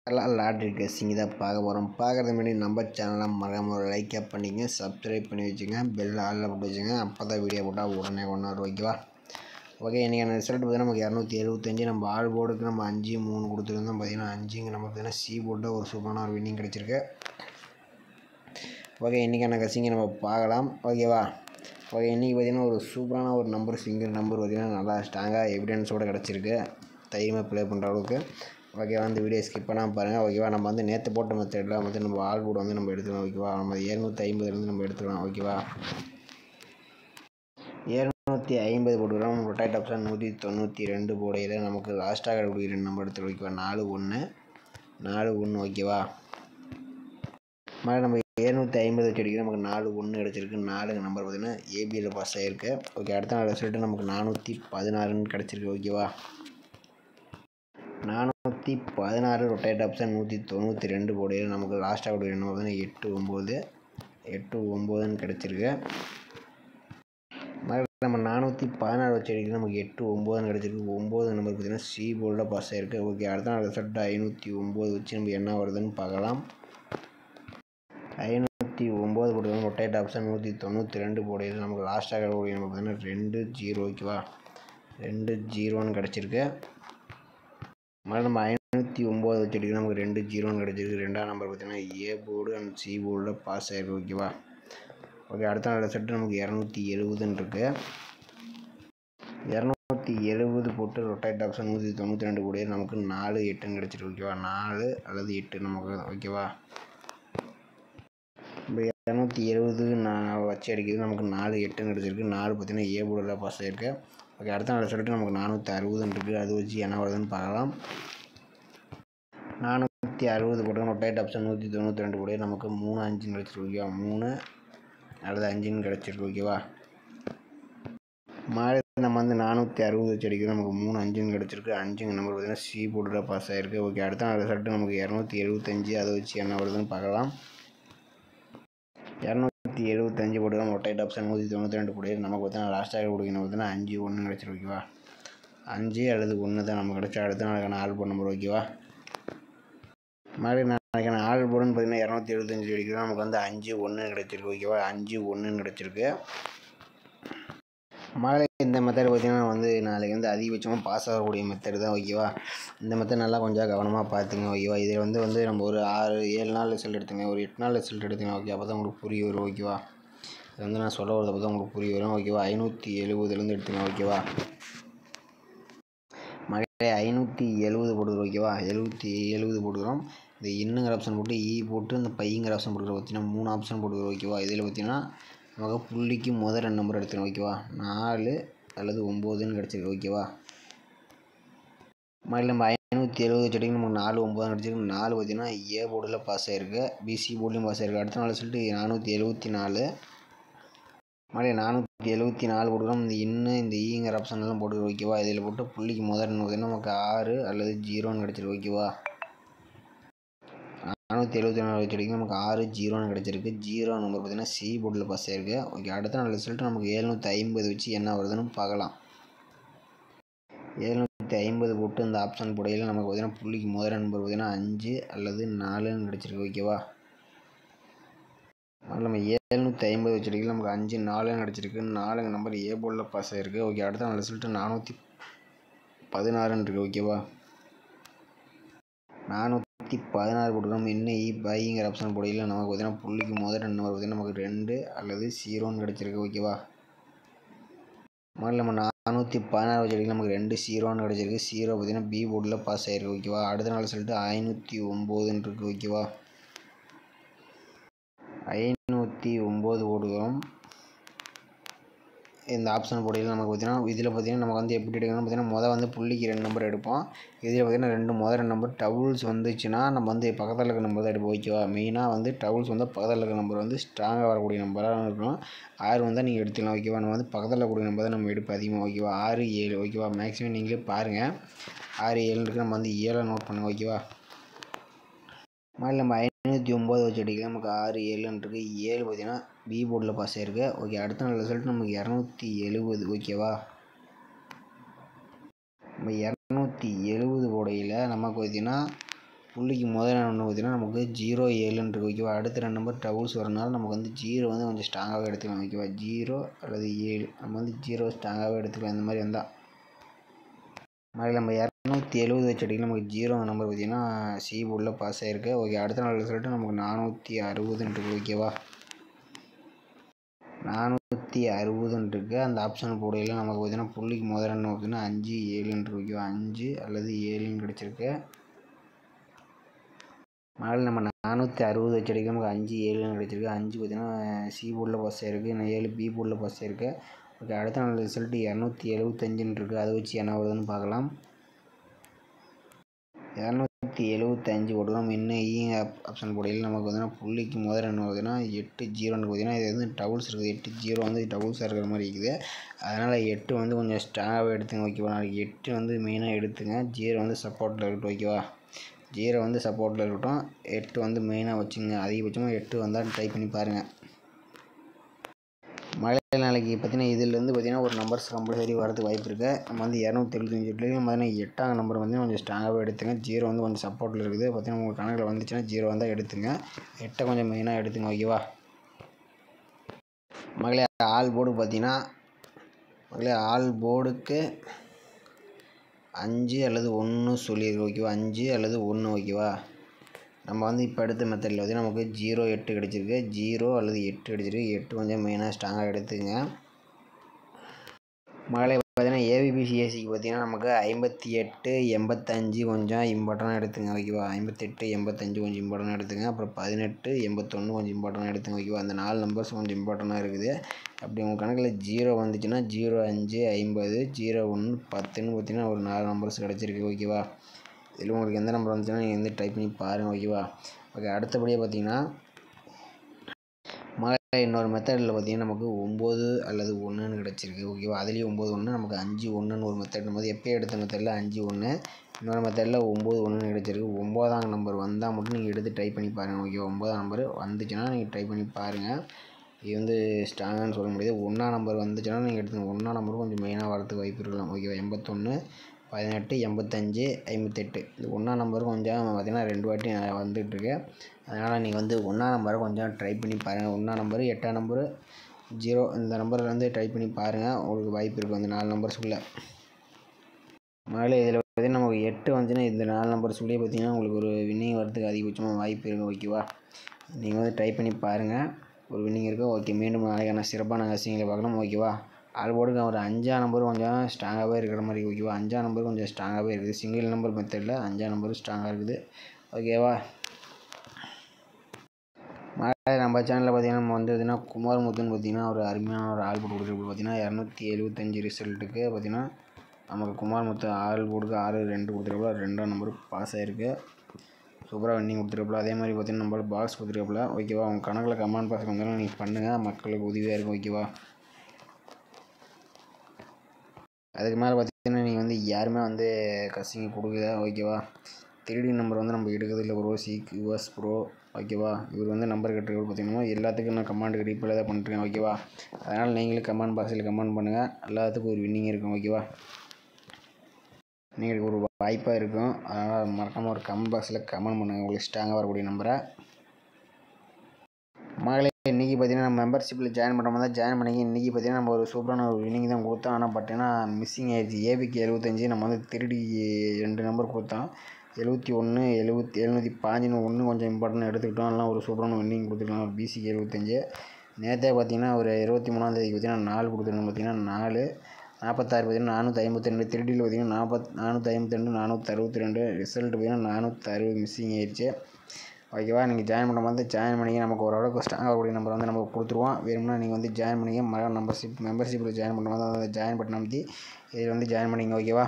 எல்லாம் lottery guessing தான் பார்க்க போகிறோம். பார்க்குறது முன்னாடி நம்ம சேனலை மறக்காம ஒரு லைக்கை பண்ணிங்க, சப்ஸ்கிரைப் பண்ணி வச்சுங்க, பெல் ஆளில் போட்டு வச்சுங்க. அப்போ தான் வீடியோ போட்டால் உடனே கொண்டாடு ஓகேவா. ஓகே, இன்றைக்கான ரிசல்ட் பார்த்தீங்கன்னா நமக்கு 275. நம்ம ஆல் போர்டுக்கு நம்ம 5-3 கொடுத்துருந்தோம். பார்த்தீங்கன்னா 5 நம்ம பார்த்தீங்கன்னா சி போர்டில் ஒரு சூப்பரான ஒரு வின்னிங் கிடச்சிருக்கு. ஓகே, இன்றைக்கான கெஸ்ஸிங்கை நம்ம பார்க்கலாம் ஓகேவா. ஓகே, இன்றைக்கி பார்த்தீங்கன்னா ஒரு சூப்பரான ஒரு நம்பர், சிங்கிள் நம்பர் பார்த்தீங்கன்னா நல்லா ஸ்ட்ராங்காக எவிடன்ஸோடு கிடச்சிருக்கு, தைரியமாக ப்ளே பண்ணுற அளவுக்கு. ஓகேவா, இந்த வீடியோ ஸ்கிப் பண்ணாமல் பாருங்கள் ஓகேவா. நம்ம வந்து நேற்று போட்ட மெத்தடில் வந்து நம்ம ஆல் போர்டு வந்து நம்ம எடுத்துக்கலாம் ஓகேவா. நம்ம 750 நம்ம எடுத்துக்கலாம் ஓகேவா. 750 போட்டுக்கிறோம். ரொட்டேட் ஆப்ஷன் 192 போடையில் நமக்கு லாஸ்ட்டாக கொடுக்குற 2 நம்பர் எடுத்துக்கலாம் ஓகேவா. 4-1 ஓகேவா. மாதிரி நம்ம 750 வச்சு அடிக்கிறோம். நமக்கு 4-1 கிடச்சிருக்கு. 4 நம்பர் பார்த்திங்கன்னா ஏபியில் பாஸ் ஆகிருக்கு ஓகே. அடுத்த நாள் ரிசல்ட்டு நமக்கு 416 கிடச்சிருக்கு ஓகேவா. 416 ரொட்டேட் ஆப்ஷன் 192 போடையில் நமக்கு லாஸ்ட்டாக கொடுக்குற என்ன பார்த்தீங்கன்னா 8-9 கிடச்சிருக்கு. நம்ம 416 வச்சு அடிக்கிறது நமக்கு 8-9 கிடச்சிருக்கு. 9 நம்பர் பார்த்திங்கன்னா சி போர்டில் பாஸ் ஆகிருக்கு ஓகே. அடுத்த நாள் ரிசல்ட்டு 509 வச்சு நம்ம என்ன வருதுன்னு பார்க்கலாம். 509 போட்டுக்கலாம். ரொட்டேட் ஆப்ஷன் 192 போடையில் நமக்கு லாஸ்ட்டாக கொடுக்குற நம்ம பார்த்தீங்கன்னா 2-0 ஓகேவா. 2-0 கிடச்சிருக்கு. நம்ம 509 வச்சு அடிக்கிறோம். நமக்கு 2-0 கிடச்சிருக்கு. 2ஆம் நம்பர் பார்த்திங்கன்னா ஏ போர்டு அண்ட் சி போர்டில் பாஸ் ஆகிருக்கு ஓகேவா. ஓகே, அடுத்த நாள் ரிசல்ட்டு நமக்கு 270 இருக்குது. 270 போட்டு ரொட்டேட் ஆப்ஷன் 192 கூட நமக்கு 4-8 கிடச்சிருக்கு ஓகேவா. 4 அல்லது 8 நமக்கு ஓகேவா. இப்போ 270 நான் வச்சு அடிக்கிறது நமக்கு 4-8 கிடச்சிருக்கு. 4 பார்த்திங்கன்னா ஏ போர்டில் பாஸ் ஆகிருக்கு ஓகே. அடுத்த நாள் ரிசல்ட்டு நமக்கு 460 இருக்குது. அது வச்சு என்ன வருதுன்னு பார்க்கலாம். 460 போட்டு ரொட்டேட் ஆப்ஷன் 192 கூட நமக்கு 3-5 கிடச்சிருக்கு ஓகேவா. 3 அல்லது 5 கிடச்சிருக்கு ஓகேவா. மாதிரி நம்ம வந்து 460 வச்சு அடிக்கிறது. நமக்கு 3-5 கிடச்சிருக்கு. 5 நம்பர் பார்த்திங்கன்னா சி போர்டில் பாஸ் ஆகிருக்கு ஓகே. அடுத்த நாள் ரிசல்ட்டு நமக்கு 275. அதை வச்சு என்ன வருதுன்னு பார்க்கலாம். 275 போட்டுக்கலாம். ரொட்டேட் ஆப்ஷன் 192 கூட நமக்கு பார்த்தீங்கன்னா லாஸ்ட்டாக கொடுக்கணும் பார்த்தீங்கன்னா 5-1 கிடச்சிருக்கு ஓகேவா. 5 அல்லது 1 தான் நமக்கு கிடச்சா. அடுத்த நாளைக்கான ஆல் போர்டு நம்பர் ஓகேவா. மாதிரி நாளைக்கான ஆல் போர்டுன்னு பார்த்தீங்கன்னா 275 அடிக்கிறோம். நமக்கு வந்து 5-1 கிடச்சிருக்கு ஓகேவா. 5-1 கிடச்சிருக்கு. மாதிரி இந்த மெத்தட் பார்த்திங்கன்னா வந்து நாளைக்கு வந்து அதிகபட்சமாக பாஸ் ஆகக்கூடிய மெத்தட் தான் ஓகேவா. இந்த மெத்தட் நல்லா கொஞ்சம் கவனமாக பார்த்துங்க ஓகேவா. இதில் வந்து நம்ம ஒரு 6-7 நாள் ரிசல்ட் எடுத்துங்க, ஒரு 8 நாள் ரிசல்ட் எடுத்துங்க ஓகே. அப்போ தான் உங்களுக்கு புரிய வரும் ஓகேவா. இது வந்து நான் சொல்ல வரது அப்போ தான் உங்களுக்கு புரிய வரும் ஓகேவா. 570 எடுத்துங்க ஓகேவா. மகளே 570 போட்டுக்கிறோம் ஓகேவா. 770 போட்டுக்கிறோம். இந்த இன்னுங்கிற ஆப்ஷன் போட்டு போட்டு இந்த பையங்கிற ஆப்ஷன் போட்டுக்கிறோம். பார்த்தீங்கன்னா 3 ஆப்ஷன் போட்டுக்கிறோம் ஓகேவா. இதில் பார்த்தீங்கன்னா நமக்கு புள்ளிக்கு முதல் 2 நம்பர் எடுத்துக்கணும் ஓகேவா. 4 அல்லது 9 கிடச்சிருக்கு ஓகேவா. மாதிரி நம்ம 570 வச்சுட்டிங்க. நமக்கு 4-9 கிடச்சிருக்கு. 4 பார்த்தீங்கன்னா ஏ போர்டில் பாஸ் ஆகிருக்கு, பிசி போர்ட்லேயும் பாஸ் ஆகிருக்கு. அடுத்த நாள் சொல்லிட்டு 474 மாதிரி 474 போட்டுக்கிறோம். இந்த ஈங்கிற ஆப்ஷன்லாம் போட்டுக்கிறோம் ஓகேவா. இதில் போட்டு புள்ளிக்கு முதல் பார்த்தீங்கன்னா நமக்கு 6 அல்லது 0 கிடச்சிருக்கு ஓகேவா. 474 வச்சுட்டிங்க. நமக்கு 6-0 கிடச்சிருக்கு. 0 நம்பர் பார்த்தீங்கன்னா சி போர்டில் பாஸ் ஆகிருக்கு ஓகே. அடுத்த நாள் ரிசல்ட்டு நமக்கு 750 வச்சு என்ன வருதுன்னு பார்க்கலாம். 750 போட்டு இந்த ஆப்ஷன் போடையில் நமக்கு பார்த்தீங்கன்னா புள்ளிக்கு முதல் நம்பர் பார்த்தீங்கன்னா 5 அல்லது 4 கிடச்சிருக்கு ஓகேவா. நம்ம 750 வச்சுருக்கீங்க. நமக்கு 5-4 கிடச்சிருக்கு. 4 நம்பர் ஏ போர்டில் பாஸ் ஆகிருக்கு ஓகே. அடுத்த நாள் ரிசல்ட்டு 416 இருக்குது ஓகேவா. 416 போட்டுக்கிறோம். இன்னும் பைங்கிற ஆப்ஷன் போடையில் நமக்கு பார்த்தீங்கன்னா புள்ளிக்கு முதல் 2 நம்பர் பார்த்தீங்கன்னா நமக்கு 2 அல்லது 0 கிடச்சிருக்கு ஓகேவா. மாதிரி நம்ம 416 வச்சுருக்கீங்க. நமக்கு 2-0 கிடச்சிருக்கு. 0 பார்த்தீங்கன்னா பி போர்டில் பாஸ் ஆகிருக்கு ஓகேவா. அடுத்த நாள் சொல்லிட்டு 509 இருக்குது ஓகேவா. 509 போட்டுக்கிறோம். இந்த ஆப்ஷன் போடையில் நமக்கு பார்த்தீங்கன்னா இதில் பார்த்தீங்கன்னா நமக்கு வந்து எப்படி எடுக்கணும்னு பார்த்தீங்கன்னா வந்து புள்ளிக்கு 2 நம்பர் எடுப்போம். இதில் பார்த்தீங்கன்னா முதல் 2 நம்பர் டபுள்ஸ் வந்துச்சுன்னா நம்ம வந்து பக்கத்தில் இருக்க நம்பர் தான் எடுப்போம் ஓகேவா. மெயினாக வந்து டபுள்ஸ் வந்து பக்கத்தில் இருக்க நம்பர் வந்து ஸ்ட்ராங்காக வரக்கூடிய நம்பராக இருக்கும். 6 வந்தால் நீங்கள் எடுத்துக்கலாம் ஓகேவா. நம்ம வந்து பக்கத்தில் இருக்கக்கூடிய நம்பர் தான் நம்ம எடுப்போம் அதிகமாக ஓகேவா. 6-7 ஓகேவா. மேக்ஸிமம் நீங்களே பாருங்கள். 6-7 இருக்குது. நம்ம வந்து 7 நோட் பண்ணுங்கள் ஓகேவா. மாதிரி நம்ம 509 வச்சு அடிக்கலாம். நமக்கு 6-7 இருக்குது. 7 பார்த்தீங்கன்னா பி போர்டில் பாஸ் ஆகிருக்கு ஓகே. அடுத்த நாள் ரிசல்ட் நமக்கு 270 ஓகேவா. நம்ம 270 போடையில் நமக்கு பார்த்தீங்கன்னா புள்ளிக்கு முதல் நம்பர் பார்த்தீங்கன்னா நமக்கு 07 இருக்குது ஓகேவா. அடுத்த 2 நம்பர் டபுள்ஸ் வரனால நமக்கு வந்து 0 வந்து கொஞ்சம் ஸ்ட்ராங்காகவே எடுத்துக்கலாம் ஓகேவா. 0 அல்லது 7 நம்ம வந்து 0 ஸ்ட்ராங்காகவே எடுத்துக்கலாம். இந்த மாதிரி வந்தால் மாதிரி நம்ம 270 வச்சு அடிக்கலாம். நமக்கு 0 நம்பர் பார்த்தீங்கன்னா சி போர்டில் பாஸ் ஆகிருக்கு ஓகே. அடுத்த நாள் ரிசல்ட்டு நமக்கு 460 இருக்குது ஓகேவா. 460 இருக்குது. அந்த ஆப்ஷன் போடையில் நமக்கு பார்த்தீங்கன்னா புள்ளிக்கு முதல் ரெண்டு பார்த்தீங்கன்னா 5 7 ஓகேவா. 5 அல்லது 7 கிடச்சிருக்கு. அதனால் நம்ம 460 வச்சு அடிக்க நமக்கு 5 7 கிடச்சிருக்கு. 5 பார்த்தீங்கன்னா சி போர்டில் பாஸ் ஆகிருக்கு. 7 பி போர்டில் பாஸ் ஆகிருக்கு ஓகே. அடுத்த நாள் ரிசல்ட்டு 275 இருக்குது. அதை வச்சு என்ன வருதுன்னு பார்க்கலாம். 275 போட்டுக்கலாம். இன்னும் ஆப்ஷன் போடையில் நமக்கு பார்த்தீங்கன்னா புள்ளிக்கு முதல் ரெண்டு பார்த்தீங்கன்னா 8 0 பார்த்தீங்கன்னா இது வந்து டபுள்ஸ் இருக்குது. 8 0 வந்து டபுள்ஸாக இருக்கிற மாதிரி இருக்குது. அதனால் 8 வந்து கொஞ்சம் ஸ்ட்ராங்காகவே எடுத்துங்க ஓகேவா. நாளைக்கு 8 வந்து மெயினாக எடுத்துங்க. 0 வந்து சப்போர்ட்டில் இருக்கட்டும் ஓகேவா. 0 வந்து சப்போர்ட்டில் இருக்கட்டும். 8 வந்து மெயினாக வச்சுங்க. அதிகபட்சமாக 8 வந்தால் ட்ரை பண்ணி பாருங்கள். மழை நாளைக்கு பார்த்தீங்கன்னா இதிலேருந்து பார்த்தீங்கன்னா ஒரு நம்பர்ஸ் கம்பல்சரி வரதுக்கு வாய்ப்பு இருக்குது. நம்ம வந்து 275 பார்த்தீங்கன்னா 8ஆம் நம்பர் வந்து கொஞ்சம் ஸ்ட்ராங்காகவே எடுத்துங்க. 0 வந்து கொஞ்சம் சப்போர்ட்டில் இருக்குது. பார்த்தீங்கன்னா உங்கள் கணக்கில் வந்துச்சுன்னா 0 வந்தால் எடுத்துங்க. 8 கொஞ்சம் மெயினாக எடுத்துங்க ஓகேவா. மகளே ஆல் போர்டு பார்த்தீங்கன்னா ஆல் போர்டுக்கு 5 அல்லது 1 சொல்லியிருக்கு ஓகேவா. 5 அல்லது 1 ஓகேவா. நம்ம வந்து இப்போ எடுத்த மெத்தடில் வந்து நமக்கு 0 8 கிடச்சிருக்கு. 0 அல்லது 8 கிடச்சிருக்கு. 8 கொஞ்சம் மெயினாக ஸ்ட்ராங்காக எடுத்துங்க. மகளே பார்த்தீங்கன்னா ஏபிபிசிஎஸ்சிக்கு பார்த்தீங்கன்னா நமக்கு 58 85 கொஞ்சம் இம்பார்ட்டனாக எடுத்துங்க ஓகேவா. 58 85 கொஞ்சம் இம்பார்ட்டனாக எடுத்துங்க. அப்புறம் 18 81 கொஞ்சம் இம்பார்ட்டனாக எடுத்துங்க ஓகேவா. அந்த 4 நம்பர்ஸ் கொஞ்சம் இம்பார்ட்டனாக இருக்குது. அப்படி உங்கள் கணக்கில் 0 வந்துச்சுன்னா 0 5 50 0 1 10ன்னு பார்த்தீங்கன்னா ஒரு 4 நம்பர்ஸ் கிடச்சிருக்கு ஓகேவா. இதில் உங்களுக்கு எந்த நம்பர் வந்துச்சுன்னா நீங்கள் வந்து ட்ரை பண்ணி பாருங்கள் ஓகேவா. ஓகே. அடுத்தபடியாக பார்த்தீங்கன்னா இன்னொரு மெத்தடில் பார்த்தீங்கன்னா நமக்கு 9 அல்லது 1ன்னு கிடச்சிருக்கு ஓகேவா. அதுலேயும் 9 1 நமக்கு 5 1ன்னு ஒரு மெத்தட். நம்ம எப்போ எடுத்த மெத்தடில் 5 1 இன்னொரு மெத்தடில் 9 1ன்னு கிடச்சிருக்கு. 9ஆம் நம்பர் வந்தால் மட்டும் நீங்கள் எடுத்து ட்ரை பண்ணி பாருங்கள் ஓகேவா. 9ஆம் நம்பர் வந்துச்சுன்னா நீங்கள் ட்ரை பண்ணி பாருங்கள். இது வந்து ஸ்ட்ராங்கானு சொல்ல முடியாது. 1ஆம் நம்பர் வந்துச்சுன்னா நீங்கள் எடுத்துங்க. 1ஆம் நம்பர் கொஞ்சம் மெயினாக வரதுக்கு வாய்ப்பு இருக்கலாம் ஓகேவா. 81 18 85 58 இந்த 1ஆம் நம்பர் கொஞ்சம் பார்த்திங்கன்னா 2 வாட்டி வந்துட்டுருக்கு. அதனால் நீங்கள் வந்து 1ஆம் நம்பரை கொஞ்சம் ட்ரை பண்ணி பாருங்கள். 1ஆம் நம்பரு 8ஆம் நம்பரு 0 இந்த நம்பரில் வந்து ட்ரை பண்ணி பாருங்கள். உங்களுக்கு வாய்ப்பு இருக்குது அந்த 4 நம்பர்ஸுக்குள்ளே. மகளே இதில் பார்த்திங்கன்னா நமக்கு 8 வந்துச்சுன்னா இந்த 4 நம்பர்ஸுக்குள்ளேயே பார்த்திங்கன்னா உங்களுக்கு ஒரு வின்னிங் வரதுக்கு அதிகபட்சமாக வாய்ப்பு இருக்குது ஓகேவா. நீங்கள் வந்து ட்ரை பண்ணி பாருங்கள். ஒரு வின்னிங் இருக்குது ஓகே. மீண்டும் நாளைக்கான சிறப்பான விஷயங்களை பார்க்கலாம் ஓகேவா. ஆல் போர்டுக்கு ஒரு 5ஆம் நம்பர் கொஞ்சம் ஸ்ட்ராங்காகவே இருக்கிற மாதிரி ஓகேவா. 5ஆம் நம்பர் கொஞ்சம் ஸ்ட்ராங்காகவே இருக்குது. சிங்கிள் நம்பர் மெத்தடில் 5ஆம் நம்பர் ஸ்ட்ராங்காக இருக்குது ஓகேவா. நம்ம சேனலில் பார்த்தீங்கன்னா நம்ம வந்து பார்த்தீங்கன்னா குமாரமுத்துன்னு பார்த்தீங்கன்னா ஒரு அருமையான ஒரு ஆல் போர்டு கொடுத்துருக்கு. பார்த்தீங்கன்னா 275 ரிசல்ட்டுக்கு பார்த்தீங்கன்னா நமக்கு குமாரமுத்து ஆல் போர்டுக்கு 6 2 கொடுத்துருப்போம். 2ஆம் நம்பர் பாஸ் ஆகிருக்கு. சூப்பராக வின்னிங் கொடுத்துருப்போம். அதே மாதிரி பார்த்தீங்கன்னா நம்மளுக்கு பாக்ஸ் கொடுத்துருப்போம் ஓகேவா. உங்கள் கணக்கில் கமெண்ட் பாக்ஸ் வந்தாலும் நீங்கள் பண்ணுங்கள். மக்களுக்கு உதவியாக இருக்கும் ஓகேவா. அதுக்கு மேலே பார்த்தீங்கன்னா நீங்கள் வந்து யாருமே வந்து கசிங்க கொடுக்குத ஓகேவா. 3D நம்பர் வந்து நம்ம எடுக்கிறதில்ல ப்ரோ. யூஎஸ் ப்ரோ ஓகேவா. இவர் வந்து நம்பர் கட்டுறது பார்த்தீங்கன்னா எல்லாத்துக்கும் நான் கமெண்ட் ரீப்ளை தான் பண்ணிட்டுருக்கேன் ஓகேவா. அதனால் நீங்களும் கமெண்ட் பாக்ஸில் கமெண்ட் பண்ணுங்கள். எல்லாத்துக்கும் ஒரு வின்னிங் இருக்கும் ஓகேவா. நீங்கள் ஒரு வாய்ப்பாக இருக்கும். அதனால் மறக்காமல் ஒரு கமெண்ட் பாக்ஸில் கமெண்ட் பண்ணுங்கள் உங்களுக்கு ஸ்ட்ராங்காக வரக்கூடிய நம்பரை. மகளே இன்றைக்கி பார்த்தீங்கன்னா நம்ம மெம்பர்ஷிப்பில் ஜாயின் பண்ணுற மாதிரி தான் ஜாயின் பண்ணிங்க. இன்றைக்கி பார்த்தீங்கன்னா நம்ம ஒரு சூப்பரான ஒரு வின்னிங் தான் கொடுத்தோம். ஆனால் பார்த்தீங்கன்னா மிஸ்ஸிங் ஆயிடுச்சு. ஏபிக்கு 75 நம்ம வந்து 2 நம்பர் கொடுத்தோம். 71 715 1 கொஞ்சம் இம்பார்ட்டன்ட் எடுத்துக்கிட்டோம். அதெல்லாம் ஒரு சூப்பரான வின்னிங் கொடுத்துருக்கலாம். ஒரு பிசிக்கு 75 நேற்றே பார்த்தீங்கன்னா ஒரு 23ஆம் தேதிக்கு பார்த்தீங்கன்னா 4 கொடுத்துருக்கோம். பார்த்தீங்கன்னா 4 46 பார்த்தீங்கன்னா 452 3Dயில் பார்த்தீங்கன்னா 452 462 ரிசல்ட் பார்த்தீங்கன்னா 460 மிஸ்ஸிங் ஆயிடுச்சு ஓகேவா. நீங்கள் ஜாயின் பண்ண மாதிரி ஜாயின் பண்ணிங்க. நமக்கு ஓரளவுக்கு ஸ்ட்ராங்காக கூடிய நம்பர் வந்து நமக்கு கொடுத்துருவோம். வேணும்னா நீங்கள் வந்து ஜாயின் பண்ணிங்க. மெம்பர்ஷிப்பில் ஜாயின் பண்ண மாதிரி ஜாயின் பட்டன் அமைத்தி இதில் வந்து ஜாயின் பண்ணிங்க ஓகேவா.